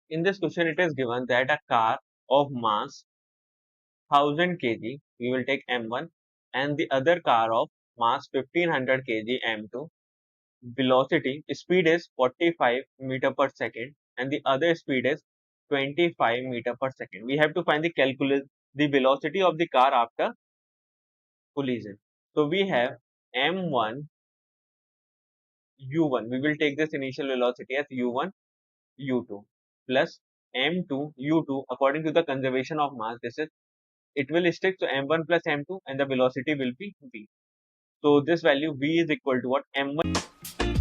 In this question, it is given that a car of mass 1000 kg, we will take M1, and the other car of mass 1500 kg M2, velocity, speed is 45 meter per second, and the other speed is 25 meter per second. We have to find the velocity of the car after collision. So we have M1 U1. We will take this initial velocity as U1 U2 plus M2 U2 according to the conservation of mass. This is it will stick to M1 plus M2 and the velocity will be V. So this value V is equal to what? M1